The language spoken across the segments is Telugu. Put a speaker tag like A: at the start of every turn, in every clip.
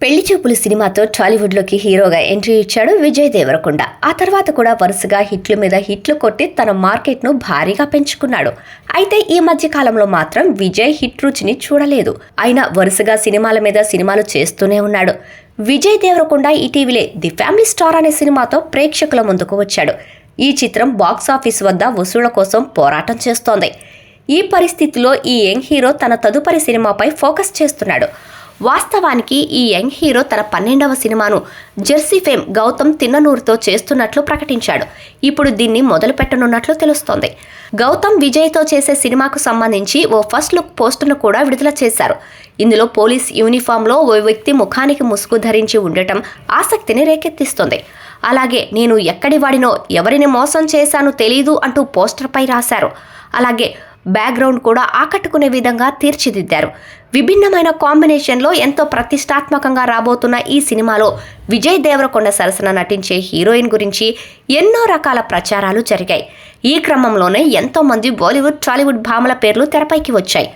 A: పెళ్లి చూపులు సినిమాతో టాలీవుడ్లోకి హీరోగా ఎంట్రీ ఇచ్చాడు విజయ్ దేవరకొండ. ఆ తర్వాత కూడా వరుసగా హిట్ల మీద హిట్లు కొట్టి తన మార్కెట్ను భారీగా పెంచుకున్నాడు. అయితే ఈ మధ్య కాలంలో మాత్రం విజయ్ హిట్ రుచిని చూడలేదు. అయినా వరుసగా సినిమాల మీద సినిమాలు చేస్తూనే ఉన్నాడు. విజయ్ దేవరకొండ ఇటీవలే ది ఫ్యామిలీ స్టార్ అనే సినిమాతో ప్రేక్షకుల ముందుకు వచ్చాడు. ఈ చిత్రం బాక్సాఫీస్ వద్ద వసూళ్ల కోసం పోరాటం చేస్తోంది. ఈ పరిస్థితిలో ఈ యంగ్ హీరో తన తదుపరి సినిమాపై ఫోకస్ చేస్తున్నాడు. వాస్తవానికి ఈ యంగ్ హీరో తన 12వ సినిమాను జెర్సీ ఫేమ్ గౌతమ్ తిన్ననూరుతో చేస్తున్నట్లు ప్రకటించాడు. ఇప్పుడు దీన్ని మొదలు పెట్టనున్నట్లు తెలుస్తోంది. గౌతమ్ విజయ్తో చేసే సినిమాకు సంబంధించి ఓ ఫస్ట్ లుక్ పోస్టును కూడా విడుదల చేశారు. ఇందులో పోలీస్ యూనిఫామ్లో ఓ వ్యక్తి ముఖానికి ముసుగు ధరించి ఉండటం ఆసక్తిని రేకెత్తిస్తోంది. అలాగే నేను ఎక్కడి వాడినో ఎవరిని మోసం చేశానో తెలీదు అంటూ పోస్టర్పై రాశారు. అలాగే బ్యాక్గ్రౌండ్ కూడా ఆకట్టుకునే విధంగా తీర్చిదిద్దారు. విభిన్నమైన కాంబినేషన్లో ఎంతో ప్రతిష్టాత్మకంగా రాబోతున్న ఈ సినిమాలో విజయ్ దేవరకొండ సరసన నటించే హీరోయిన్ గురించి ఎన్నో రకాల ప్రచారాలు జరిగాయి. ఈ క్రమంలోనే ఎంతో మంది బాలీవుడ్, టాలీవుడ్ భామల పేర్లు తెరపైకి వచ్చాయి.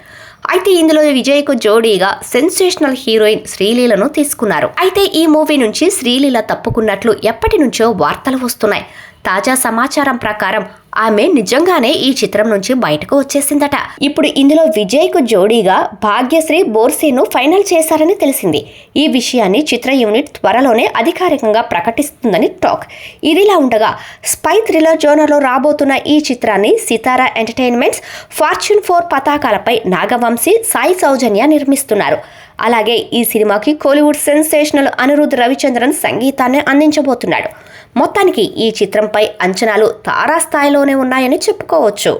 A: అయితే ఇందులో విజయ్కు జోడీగా సెన్సేషనల్ హీరోయిన్ శ్రీలీలను తీసుకున్నారు. అయితే ఈ మూవీ నుంచి శ్రీలీల తప్పుకున్నట్లు ఎప్పటి నుంచో వార్తలు వస్తున్నాయి. తాజా సమాచారం ప్రకారం ఆమె నిజంగానే ఈ చిత్రం నుంచి బయటకు వచ్చేసిందట. ఇప్పుడు ఇందులో విజయ్కు జోడీగా భాగ్యశ్రీ బోర్సేను ఫైనల్ చేశారని తెలిసింది. ఈ విషయాన్ని చిత్ర యూనిట్ త్వరలోనే అధికారికంగా ప్రకటిస్తుందని టాక్. ఇదిలా ఉండగా స్పై థ్రిల్లర్ జోనర్లో రాబోతున్న ఈ చిత్రాన్ని సితారా ఎంటర్టైన్మెంట్స్, ఫార్చ్యూన్ 4 పతాకాలపై నాగవంశీ, సాయి సౌజన్య నిర్మిస్తున్నారు. అలాగే ఈ సినిమాకి కోలీవుడ్ సెన్సేషనల్ అనిరుద్ రవిచంద్రన్ సంగీతాన్ని అందించబోతున్నాడు. మొత్తానికి ఈ చిత్రంపై అంచనాలు తారాస్థాయిలోనే ఉన్నాయని చెప్పుకోవచ్చు.